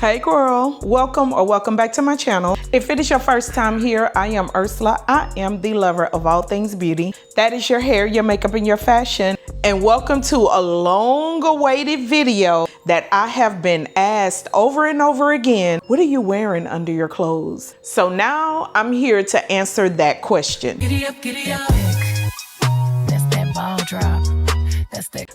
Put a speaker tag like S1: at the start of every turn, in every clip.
S1: Hey Gwurl, welcome back to my channel. If it is your first time here, I am Ursula. I am the lover of all things beauty. That is your hair, your makeup, and your fashion. And welcome to a long-awaited video that I have been asked over and over again. What are you wearing under your clothes? So now I'm here to answer that question.
S2: Giddy up, giddy up. That's that ball drop.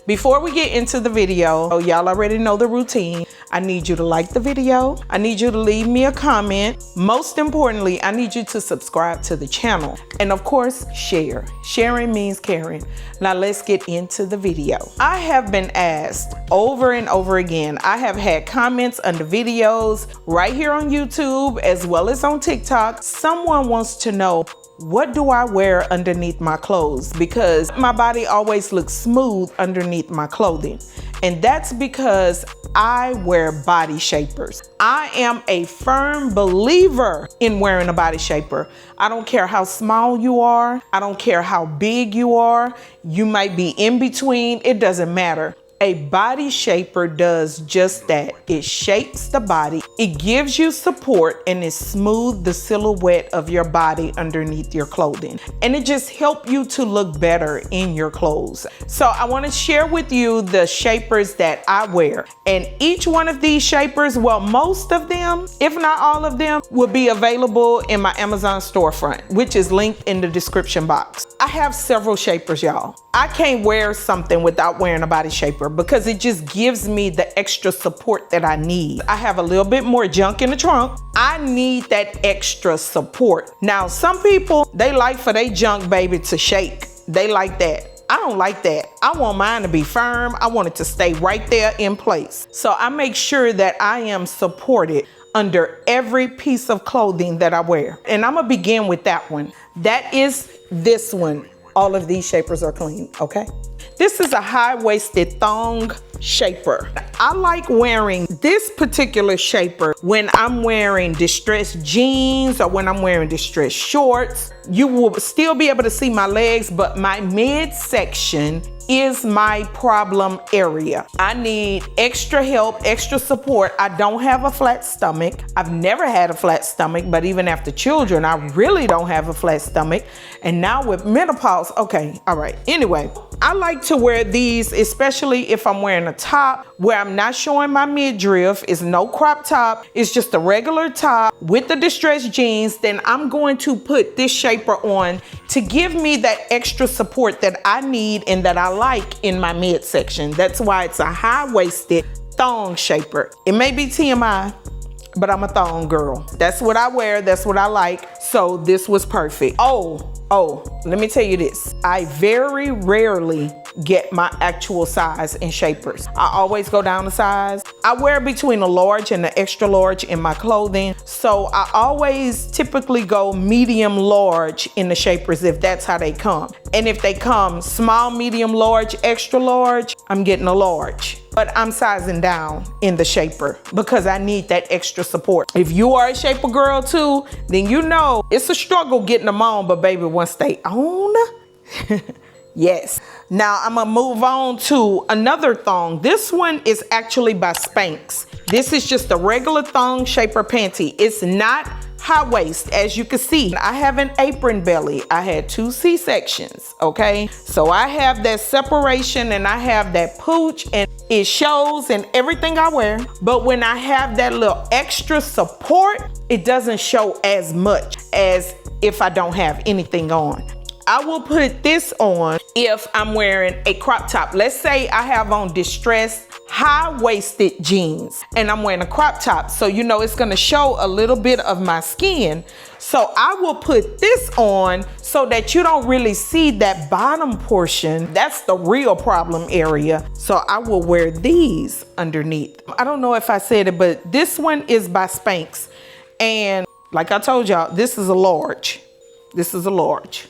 S1: Before we get into the video, y'all already know the routine. I need you to like the video. I need you to leave me a comment. Most importantly, I need you to subscribe to the channel. And of course, share. Sharing means caring. Now let's get into the video. I have been asked over and over again. I have had comments under videos right here on YouTube as well as on TikTok. Someone wants to know, what do I wear underneath my clothes? Because my body always looks smooth underneath my clothing. And that's because I wear body shapers. I am a firm believer in wearing a body shaper. I don't care how small you are. I don't care how big you are. You might be in between. It doesn't matter. A body shaper does just that. It shapes the body, it gives you support, and it smooths the silhouette of your body underneath your clothing. And it just helps you to look better in your clothes. So I want to share with you the shapers that I wear. And each one of these shapers, well, most of them, if not all of them, will be available in my Amazon storefront, which is linked in the description box. I have several shapers, y'all. I can't wear something without wearing a body shaper because it just gives me the extra support that I need. I have a little bit more junk in the trunk. I need that extra support. Now, some people, they like for their junk, baby, to shake. They like that. I don't like that. I want mine to be firm. I want it to stay right there in place. So I make sure that I am supported under every piece of clothing that I wear. And I'm gonna begin with that one. That is this one. All of these shapers are clean, okay? This is a high-waisted thong shaper. I like wearing this particular shaper when I'm wearing distressed jeans or when I'm wearing distressed shorts. You will still be able to see my legs, but my midsection is my problem area. I need extra help, extra support. I don't have a flat stomach. I've never had a flat stomach, but even after children, I really don't have a flat stomach. And now with menopause, okay, all right. Anyway, I like to wear these, especially if I'm wearing a top where I'm not showing my midriff. It's no crop top. It's just a regular top with the distressed jeans. Then I'm going to put this shaper on to give me that extra support that I need and that I like in my midsection. That's why it's a high-waisted thong shaper. It may be TMI, but I'm a thong girl. That's what I wear. That's what I like. So this was perfect. Oh, let me tell you this. I very rarely get my actual size in shapers. I always go down a size. I wear between a large and an extra large in my clothing. So I always typically go medium large in the shapers if that's how they come. And if they come small, medium, large, extra large, I'm getting a large. But I'm sizing down in the shaper because I need that extra support. If you are a shaper girl too, then you know it's a struggle getting them on, but baby, once they on, yes. Now I'm gonna move on to another thong. This one is actually by Spanx. This is just a regular thong shaper panty. It's not high waist, as you can see. I have an apron belly. I had 2 C-sections, okay? So I have that separation and I have that pooch and it shows in everything I wear. But when I have that little extra support, it doesn't show as much as if I don't have anything on. I will put this on if I'm wearing a crop top. Let's say I have on distressed high-waisted jeans and I'm wearing a crop top. So you know it's gonna show a little bit of my skin. So I will put this on so that you don't really see that bottom portion. That's the real problem area. So I will wear these underneath. I don't know if I said it, but this one is by Spanx. And like I told y'all, this is a large. This is a large.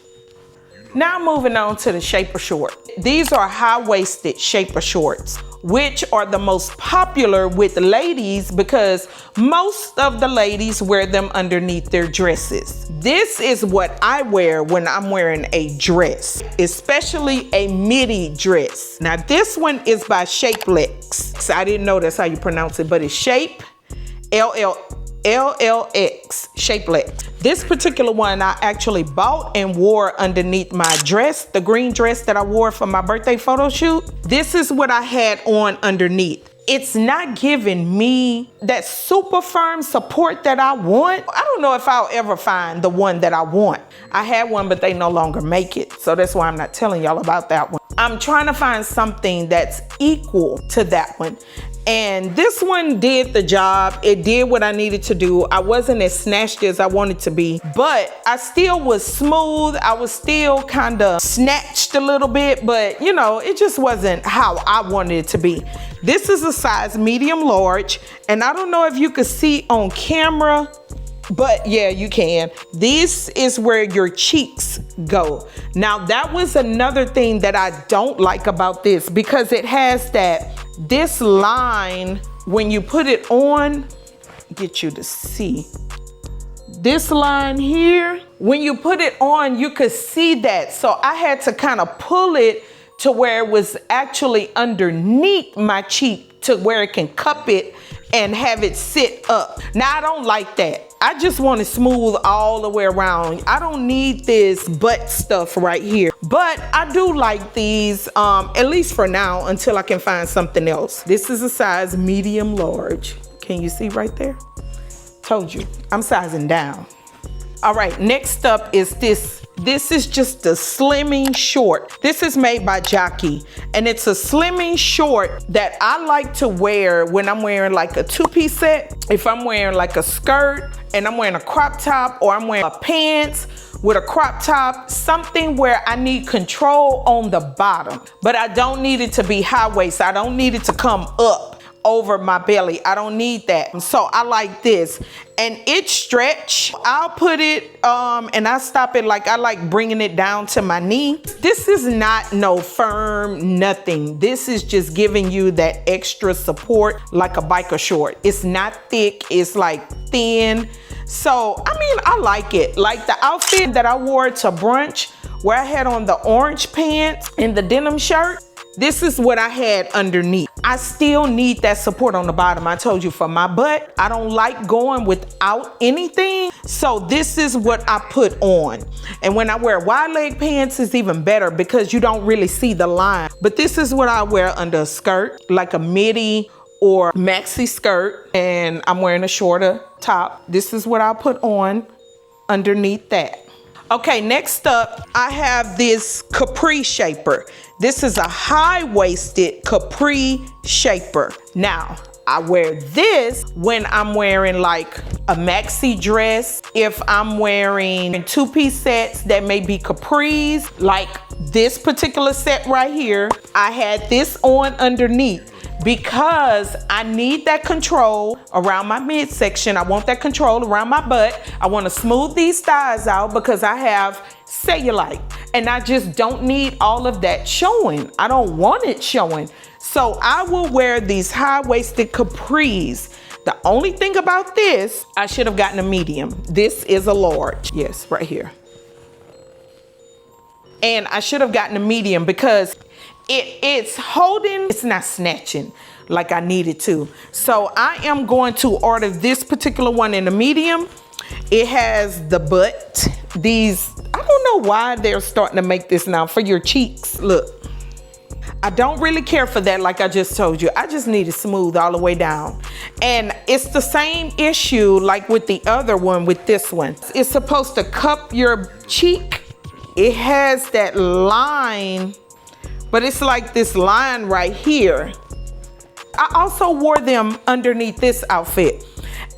S1: Now moving on to the shaper short. These are high-waisted shaper shorts, which are the most popular with ladies because most of the ladies wear them underneath their dresses. This is what I wear when I'm wearing a dress, especially a midi dress. Now this one is by Shapelex. I didn't know that's how you pronounce it, but it's Shape LLX shapelet. This particular one I actually bought and wore underneath my dress, the green dress that I wore for my birthday photo shoot. This is what I had on underneath. It's not giving me that super firm support that I want. I don't know if I'll ever find the one that I want. I had one, but they no longer make it. So that's why I'm not telling y'all about that one. I'm trying to find something that's equal to that one. And this one did the job. It did what I needed to do. I wasn't as snatched as I wanted to be, but I still was smooth. I was still kind of snatched a little bit, but you know, it just wasn't how I wanted it to be. This is a size medium large, and I don't know if you could see on camera, but yeah, you can. This is where your cheeks go. Now, that was another thing that I don't like about this, because it has this line when you put it on, get you to see. This line here, when you put it on, you could see that. So I had to kind of pull it to where it was actually underneath my cheek to where it can cup it and have it sit up. Now, I don't like that. I just want it smooth all the way around. I don't need this butt stuff right here, but I do like these, at least for now, until I can find something else. This is a size medium large. Can you see right there? Told you, I'm sizing down. All right, next up is this. This is just a slimming short. This is made by Jockey, and it's a slimming short that I like to wear when I'm wearing like a two-piece set. If I'm wearing like a skirt and I'm wearing a crop top, or I'm wearing a pants with a crop top, something where I need control on the bottom, but I don't need it to be high waist. I don't need it to come up over my belly. I don't need that. So I like this, and it stretch. I'll put it and I stop it, like I like bringing it down to my knee. This is not no firm nothing. This is just giving you that extra support like a biker short. It's not thick, it's like thin. So I mean, I like it. Like the outfit that I wore to brunch, where I had on the orange pants and the denim shirt, this is what I had underneath. I still need that support on the bottom. I told you, for my butt, I don't like going without anything. So this is what I put on. And when I wear wide leg pants, it's even better because you don't really see the line. But this is what I wear under a skirt, like a midi or maxi skirt, and I'm wearing a shorter top. This is what I put on underneath that. Okay, next up, I have this capri shaper. This is a high-waisted capri shaper. Now, I wear this when I'm wearing like a maxi dress, if I'm wearing two-piece sets that may be capris, like this particular set right here. I had this on underneath because I need that control around my midsection. I want that control around my butt. I want to smooth these thighs out because I have cellulite, and I just don't need all of that showing. I don't want it showing. So I will wear these high-waisted capris. The only thing about this, I should have gotten a medium. This is a large. Yes, right here. And I should have gotten a medium because it's holding, it's not snatching like I needed to. So I am going to order this particular one in a medium. It has the butt. These, I don't know why they're starting to make this now for your cheeks. Look, I don't really care for that, like I just told you. I just need it smooth all the way down. And it's the same issue like with the other one, with this one. It's supposed to cup your cheek. It has that line, but it's like this line right here. I also wore them underneath this outfit,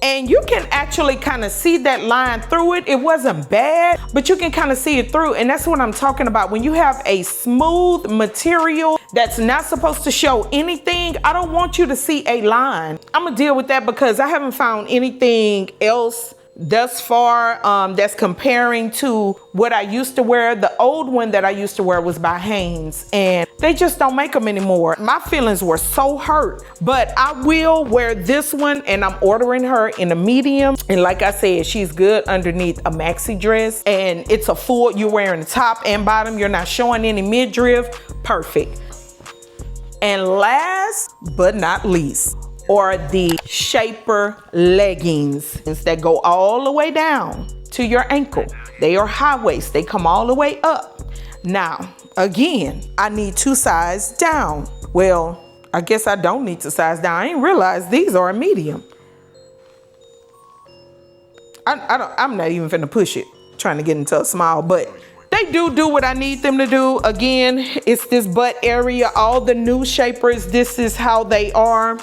S1: and you can actually kind of see that line through it. It wasn't bad, but you can kind of see it through, and that's what I'm talking about. When you have a smooth material that's not supposed to show anything, I don't want you to see a line. I'm gonna deal with that because I haven't found anything else thus far that's comparing to what I used to wear. The old one that I used to wear was by Hanes, and they just don't make them anymore. My feelings were so hurt, but I will wear this one, and I'm ordering her in a medium. And like I said, she's good underneath a maxi dress, and it's a full, you're wearing the top and bottom, you're not showing any midriff. Perfect. And last but not least, or the shaper leggings that go all the way down to your ankle. They are high waist, they come all the way up. Now, again, I need to size down. Well, I guess I don't need to size down. I didn't realize these are a medium. I'm not even finna push it, trying to get into a small, but they do what I need them to do. Again, it's this butt area. All the new shapers, this is how they are.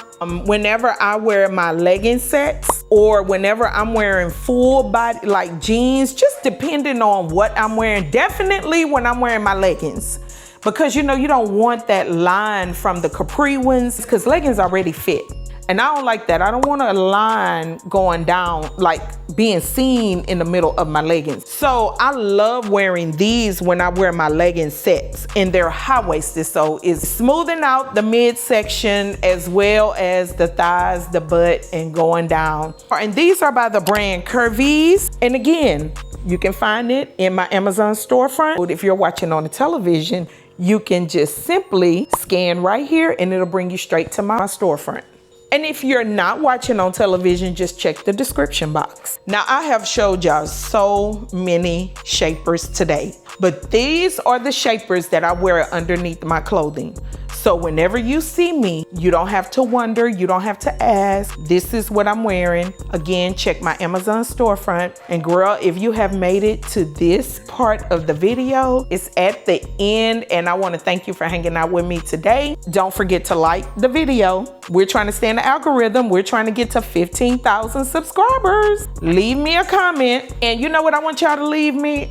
S1: Whenever I wear my legging sets, or whenever I'm wearing full body, like jeans, just depending on what I'm wearing. Definitely when I'm wearing my leggings. Because you know, you don't want that line from the capri ones, because leggings already fit. And I don't like that. I don't want a line going down, like being seen in the middle of my leggings. So I love wearing these when I wear my legging sets, and they're high-waisted. So it's smoothing out the midsection as well as the thighs, the butt, and going down. And these are by the brand Curvies. And again, you can find it in my Amazon storefront. If you're watching on the television, you can just simply scan right here and it'll bring you straight to my storefront. And if you're not watching on television, just check the description box. Now, I have showed y'all so many shapers today, but these are the shapers that I wear underneath my clothing. So whenever you see me, you don't have to wonder, you don't have to ask. This is what I'm wearing. Again, check my Amazon storefront. And girl, if you have made it to this part of the video, it's at the end, and I want to thank you for hanging out with me today. Don't forget to like the video. We're trying to stay in the algorithm. We're trying to get to 15,000 subscribers. Leave me a comment. And you know what I want y'all to leave me?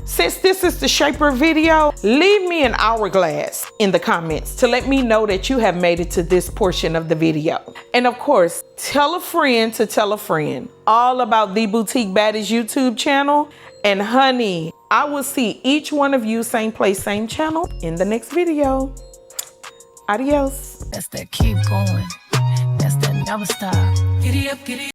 S1: Since this is the shaper video, leave me an hourglass in the comments to let me know that you have made it to this portion of the video. And of course, tell a friend to tell a friend all about the Boutique Baddies YouTube channel. And honey, I will see each one of you same place, same channel in the next video. Adios.
S2: That's that keep going. That's that never stop. Giddy up, giddy up.